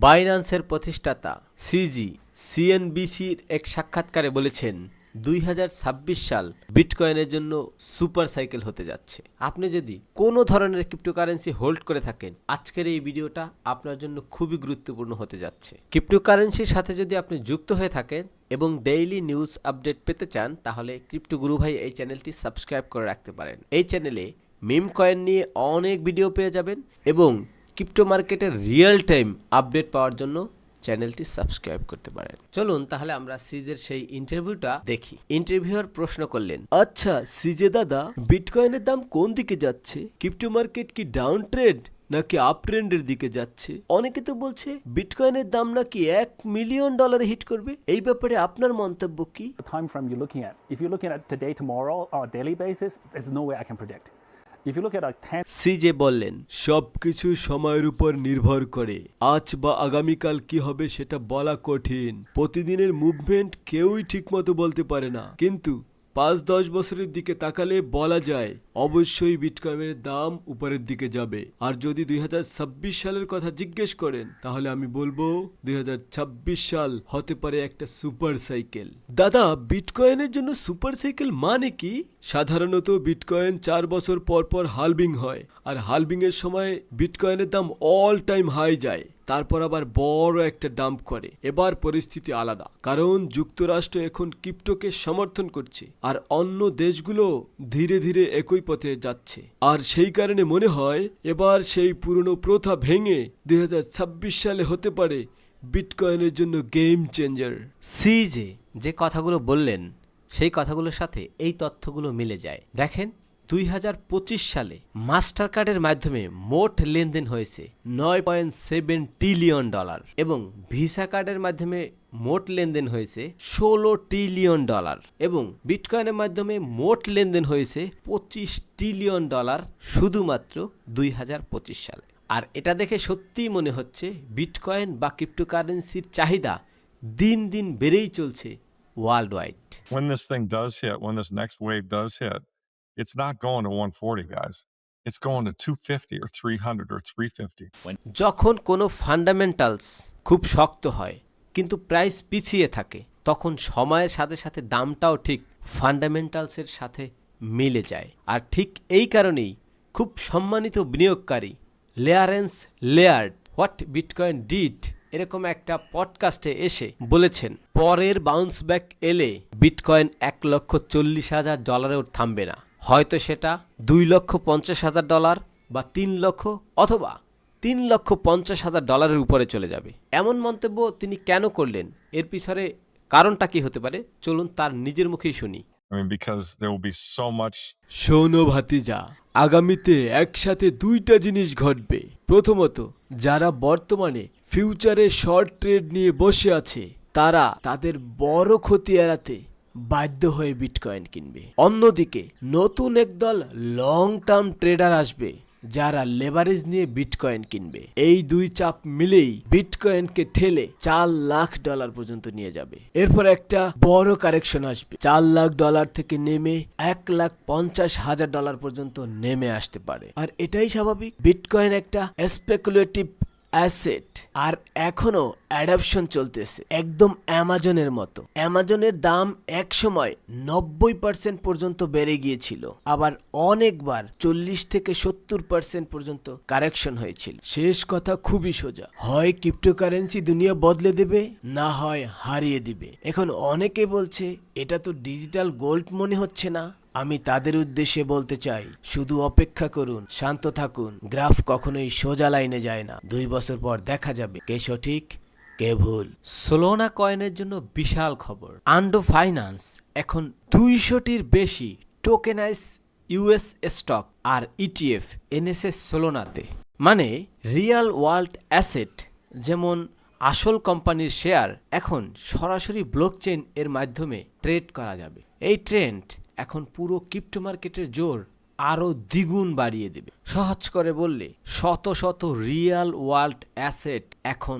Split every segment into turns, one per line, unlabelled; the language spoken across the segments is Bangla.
বাইন্যান্সের প্রতিষ্ঠাতা সিজি সিএনবিসির এক সাক্ষাৎকারে বলেছেন 2026 সাল বিটকয়েনের জন্য সুপার সাইকেল হতে যাচ্ছে। আপনি যদি কোনো ধরনের ক্রিপ্টোকারেন্সি হোল্ড করে থাকেন, আজকের এই ভিডিওটা আপনার জন্য খুবই গুরুত্বপূর্ণ হতে যাচ্ছে। ক্রিপ্টোকারেন্সির সাথে যদি আপনি যুক্ত হয়ে থাকেন এবং ডেইলি নিউজ আপডেট পেতে চান, তাহলে ক্রিপ্টো গুরু ভাই এই চ্যানেলটি সাবস্ক্রাইব করে রাখতে পারেন। এই চ্যানেলে মিম কয়েন নিয়ে অনেক ভিডিও পেয়ে যাবেন এবং ক্রিপ্টো মার্কেটের রিয়েল টাইম আপডেট পাওয়ার জন্য চ্যানেলটি সাবস্ক্রাইব করতে পারেন। চলুন তাহলে আমরা সিজের সেই ইন্টারভিউটা দেখি। ইন্টারভিউয়ার প্রশ্ন করলেন, আচ্ছা সিজে দাদা, বিটকয়েনের দাম কোন দিকে যাচ্ছে? ক্রিপ্টো মার্কেট কি ডাউন ট্রেন্ড নাকি আপ ট্রেন্ডের দিকে যাচ্ছে? অনেকে তো বলছে বিটকয়েনের দাম নাকি $1 মিলিয়ন হিট করবে। এই ব্যাপারে আপনার মন্তব্য কি?
The time frame you're looking at, if you're looking at today, tomorrow, or a daily basis, there's no way I can predict. If you look at a 10
সিজে বললেন, সবকিছু সময়ের উপর নির্ভর করে। আজ বা আগামীকাল কি হবে সেটা বলা কঠিন। প্রতিদিনের মুভমেন্ট কেউই ঠিকমতো বলতে পারে না, কিন্তু 5-10 বছরের দিকে তাকালে বলা যায় অবশ্যই বিটকয়েনের দাম উপরের দিকে যাবে। আর যদি 2026 সালের কথা জিজ্ঞেস করেন, তাহলে আমি বলবো 2026 সাল হতে পারে একটা সুপার সাইকেল। দাদা, বিটকয়েনের জন্য সুপার সাইকেল মানে কি? সাধারণত বিটকয়েন 4 বছর পর পর হালভিং হয়, আর হালভিং এর সময় বিটকয়েনের দাম অল টাইম হাই যায়, তারপর আবার বড় একটা ডাম্প করে। এবার পরিস্থিতি আলাদা, কারণ যুক্তরাষ্ট্র এখন ক্রিপ্টোকে সমর্থন করছে আর অন্য দেশগুলো ধীরে ধীরে একই পথে যাচ্ছে। আর সেই কারণে মনে হয় এবার সেই পুরনো প্রথা ভেঙে 2026 সালে হতে পারে বিটকয়েনের জন্য গেম চেঞ্জার। সিজে যে কথাগুলো বললেন, সেই কথাগুলোর সাথে এই তথ্যগুলো মিলে যায়। দেখেন, 2025 সালে মাস্টার কার্ডের মাধ্যমে মোট লেনদেন হয়েছে $9.7 ট্রিলিয়ন এবং ভিসা কার্ডের মাধ্যমে মোট লেনদেন হয়েছে $16 ট্রিলিয়ন এবং বিটকয়েনের মাধ্যমে মোট লেনদেন হয়েছে $25 ট্রিলিয়ন শুধুমাত্র 2025 সালে। আর এটা দেখে সত্যিই মনে হচ্ছে বিটকয়েন বা ক্রিপ্টোকারেন্সির চাহিদা দিন দিন বেড়েই চলছে world wide.
When this thing does hit, when this next wave does hit, it's not going to 140, guys. It's going to 250 or 300 or 350.
যখন কোনো ফান্ডামেন্টালস খুব শক্ত হয় কিন্তু প্রাইস পিছিয়ে থাকে, তখন সময়ের সাথে সাথে দামটাও ঠিক ফান্ডামেন্টালসের সাথে মিলে যায়। আর ঠিক এই কারণেই খুব সম্মানিত বিনিয়োগকারী লেয়ারেন্স লেয়ার্ড হোয়াট বিটকয়েন ডিড এরকম একটা পডকাস্টে এসে বলেছেন, পরের বাউন্স ব্যাক এলে বিটকয়েন $1,40,000 থামবে না, হয়তো সেটা $2,50,000 বা 3 লক্ষ অথবা $3,50,000 উপরে চলে যাবে। এমন মন্তব্য তিনি কেন করলেন, এর পিছনে কারণটা কি হতে পারে? চলুন তার নিজের মুখেই শুনি।
I mean, because there will be so much.
শোনো ভাতিজা, আগামীতে একসাথে দুইটা জিনিস ঘটবে। প্রথমত, যারা বর্তমানে ফিউচারে শর্ট ট্রেড নিয়ে বসে আছে, তারা তাদের বড় ক্ষতি এড়াতে বাধ্য হয়ে বিটকয়েন কিনবে। অন্যদিকে নতুন একদল লং টার্ম ট্রেডার আসবে, যারা লেভারেজ নিয়ে বিটকয়েন কিনবে। এই দুই চাপ মিলেই বিটকয়েনকে ঠেলে $4 লাখ পর্যন্ত নিয়ে যাবে। এরপর একটা বড় কারেকশন আসবে, $4 লাখ থেকে নেমে $1,50,000 পর্যন্ত নেমে আসতে পারে। আর এটাই স্বাভাবিক, বিটকয়েন একটা স্পেকুলেটিভ অ্যাসেট, আর এখনো অ্যাডাপশন চলতেছে একদম অ্যামাজনের মতো। অ্যামাজনের দাম এক সময় 90% পর্যন্ত বেড়ে গিয়েছিল, আবার অনেকবার 40-70% পর্যন্ত কারেকশন হয়েছিল। শেষ কথা খুবই সোজা, হয় ক্রিপ্টোকারেন্সি দুনিয়া বদলে দেবে, না হয় হারিয়ে দিবে। এখন অনেকে বলছে এটা তো ডিজিটাল গোল্ড মনে হচ্ছে না। আমি তাদের উদ্দেশ্যে বলতে চাই, শুধু অপেক্ষা করুন, শান্ত থাকুন। গ্রাফ কখনোই সোজা লাইনে যায় না। 2 বছর পর দেখা যাবে কে সঠিক কে ভুল। সোলোনা কয়েনের জন্য বিশাল খবর। আন্ডো ফাইন্যান্স এখন 200টির বেশি টোকেনাইজ ইউএস স্টক আর ইটিএফ এনেছে সোলোনাতে। মানে রিয়াল ওয়ার্ল্ড অ্যাসেট যেমন আসল কোম্পানির শেয়ার এখন সরাসরি ব্লকচেইন এর মাধ্যমে ট্রেড করা যাবে। এই ট্রেন্ড এখন পুরো ক্রিপ্টো মার্কেটের জোর আরো দ্বিগুণ বাড়িয়ে দেবে। সহজ করে বললে, শত শত রিয়াল ওয়ার্ল্ড অ্যাসেট এখন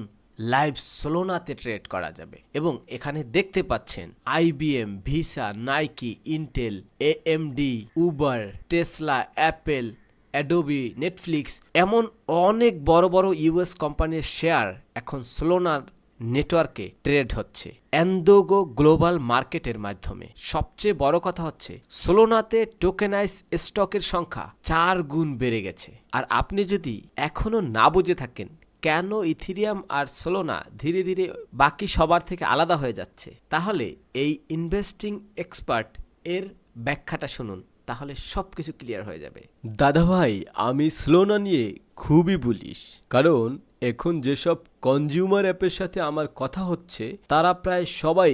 লাইভ সোলোনাতে ট্রেড করা যাবে। এবং এখানে দেখতে পাচ্ছেন IBM, visa, Nike, Intel, AMD, Uber, Tesla, Apple Adobe, Netflix, এমন অনেক বড় বড় ইউএস কোম্পানির শেয়ার এখন সোলোনার নেটওয়ার্কে ট্রেড হচ্ছে এন্ডোগো গ্লোবাল মার্কেটের মাধ্যমে। সবচেয়ে বড় কথা হচ্ছে সোলোনাতে টোকেনাইজ স্টকের সংখ্যা 4 গুণ বেড়ে গেছে। আর আপনি যদি এখনো না বুঝে থাকেন কেন ইথিরিয়াম আর সোলোনা ধীরে ধীরে বাকি সবার থেকে আলাদা হয়ে যাচ্ছে, তাহলে এই ইনভেস্টিং এক্সপার্ট এর ব্যাখ্যাটা শুনুন, তাহলে সবকিছু ক্লিয়ার হয়ে যাবে। দাদা ভাই, আমি সোলোনা নিয়ে খুবই বুলিশ, কারণ এখন যেসব কনজিউমার অ্যাপের সাথে আমার কথা হচ্ছে তারা প্রায় সবাই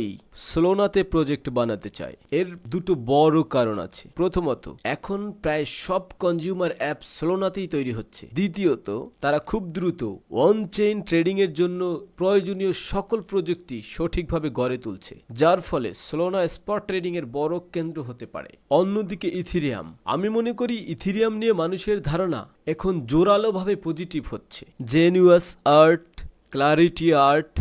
সোলোনাতে প্রজেক্ট বানাতে চায়। এর দুটো বড় কারণ আছে। প্রথমত, এখন প্রায় সব কনজিউমার অ্যাপ সোলোনাতেই তৈরি হচ্ছে। দ্বিতীয়ত, তারা খুব দ্রুত অন চেইন ট্রেডিং এর জন্য প্রয়োজনীয় সকল প্রযুক্তি সঠিকভাবে গড়ে তুলছে, যার ফলে সোলোনা স্পট ট্রেডিং এর বড় কেন্দ্র হতে পারে। অন্যদিকে ইথিরিয়াম, আমি মনে করি ইথিরিয়াম নিয়ে মানুষের ধারণা এখন জোরালোভাবে পজিটিভ হচ্ছে। জেনুয়াস আর্ট, ক্লারিটি আর্ট,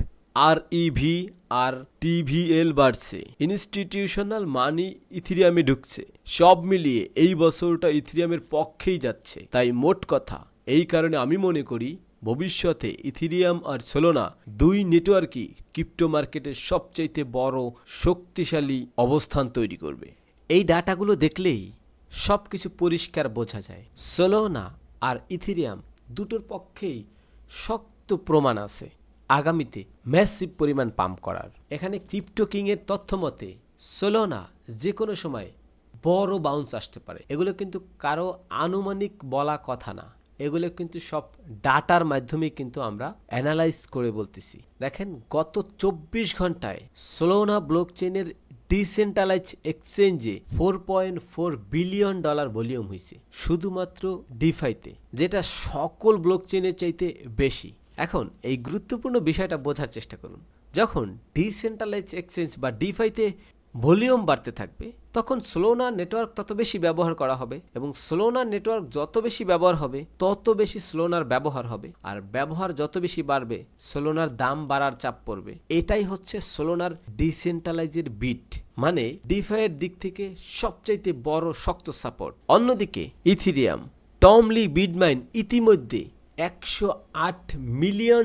আরইভি আর টিভিএল বাড়ছে, ইনস্টিটিউশনাল মানি ইথিরিয়ামে ঢুকছে। সব মিলিয়ে এই বছরটা ইথিরিয়ামের পক্ষেই যাচ্ছে। তাই মোট কথা, এই কারণে আমি মনে করি ভবিষ্যতে ইথিরিয়াম আর সোলোনা দুই নেটওয়ার্কই ক্রিপ্টো মার্কেটের সবচাইতে বড় শক্তিশালী অবস্থান তৈরি করবে। এই ডাটাগুলো দেখলেই সব কিছু পরিষ্কার বোঝা যায়। সোলোনা আর ইথিরিয়াম দুটোর পক্ষেই শক্ত প্রমাণ আছে আগামীতে ম্যাসিভ পরিমাণ পাম্প করার। এখানে ক্রিপ্টো কিং এর তথ্য মতে সোলোনা যে কোনো সময় বড় বাউন্স আসতে পারে। এগুলো কিন্তু কারো আনুমানিক বলা কথা না, এগুলো কিন্তু সব ডাটার মাধ্যমে কিন্তু আমরা অ্যানালাইজ করে বলতেছি। দেখেন, গত 24 ঘন্টায় সোলোনা ব্লকচেইনের ডিসেন্ট্রালাইজ এক্সচেঞ্জে $4.4 বিলিয়ন ভলিউম হয়েছে শুধুমাত্র ডিফাইতে, যেটা সকল ব্লকচেইনের চাইতে বেশি। এখন এই গুরুত্বপূর্ণ বিষয়টা বোঝার চেষ্টা করুন। যখন ডিসেন্ট্রালাইজ এক্সচেঞ্জ বা ডিফাইতে ভলিউম বাড়তে থাকবে, তখন সোলোনা নেটওয়ার্ক তত বেশি ব্যবহার করা হবে, এবং সোলোনা নেটওয়ার্ক যত বেশি ব্যবহার হবে তত বেশি সোলোনার ব্যবহার হবে, আর ব্যবহার যত বেশি বাড়বে সোলোনার দাম বাড়ার চাপ পড়বে। এটাই হচ্ছে সোলোনার ডিসেন্ট্রালাইজের বিট, মানে ডিফাইয়ের দিক থেকে সবচাইতে বড় শক্ত সাপোর্ট। অন্যদিকে ইথিরিয়াম, টমলি বিটমাইন ইতিমধ্যে $108 মিলিয়ন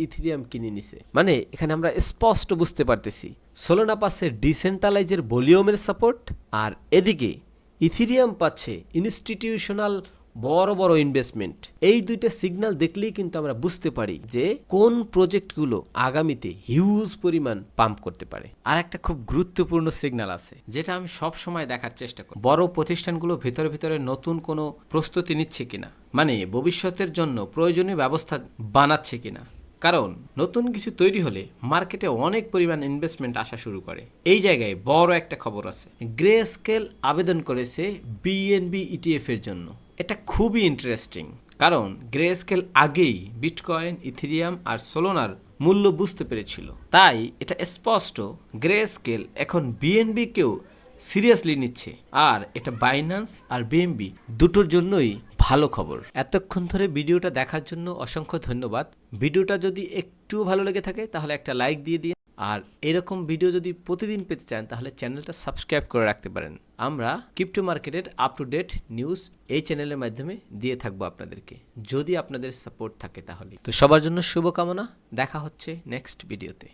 ইথিরিয়াম কিনে নিছে। মানে এখানে আমরা স্পষ্ট বুঝতে পারতেছি সোলোনা পাচ্ছে ডিসেন্ট্রালাইজের ভলিউমের সাপোর্ট, আর এদিকে ইথিরিয়াম পাচ্ছে ইনস্টিটিউশনাল বড় বড় ইনভেস্টমেন্ট। এই দুইটা সিগন্যাল দেখলেই কিন্তু আমরা বুঝতে পারি যে কোন প্রজেক্টগুলো আগামীতে হিউজ পরিমাণ পাম্প করতে পারে। আর একটা খুব গুরুত্বপূর্ণ সিগন্যাল আছে যেটা আমি সব সময় দেখার চেষ্টা করি, বড় প্রতিষ্ঠানগুলো ভিতরে ভিতরে নতুন কোনো প্রস্তুতি নিচ্ছে কিনা, মানে ভবিষ্যতের জন্য প্রয়োজনীয় ব্যবস্থা বানাচ্ছে কিনা। কারণ নতুন কিছু তৈরি হলে মার্কেটে অনেক পরিমাণ ইনভেস্টমেন্ট আসা শুরু করে। এই জায়গায় বড় একটা খবর আছে, গ্রে স্কেল আবেদন করেছে বিএনবি ইটিএফ এর জন্য। এটা খুবই ইন্টারেস্টিং, কারণ গ্রে স্কেল আগেই বিটকয়েন, ইথিরিয়াম আর সোলোনার মূল্য বুঝতে পেরেছিল। তাই এটা স্পষ্ট গ্রে স্কেল এখন বিএনবি কেও সিরিয়াসলি নিচ্ছে, আর এটা বাইন্যান্স আর বিএনবি দুটোর জন্যই ভালো খবর। এতক্ষণ ধরে ভিডিওটা দেখার জন্য অসংখ্য ধন্যবাদ। ভিডিওটা যদি একটু ভালো লেগে থাকে তাহলে একটা লাইক দিয়ে দিন, আর এরকম ভিডিও যদি প্রতিদিন পেতে চান তাহলে চ্যানেলটা সাবস্ক্রাইব করে রাখতে পারেন। আমরা ক্রিপ্টো মার্কেটের আপ টু ডেট নিউজ এই চ্যানেলের মাধ্যমে দিয়ে থাকবো আপনাদেরকে, যদি আপনাদের সাপোর্ট থাকে তাহলে। তো সবার জন্য শুভকামনা, দেখা হচ্ছে নেক্সট ভিডিওতে।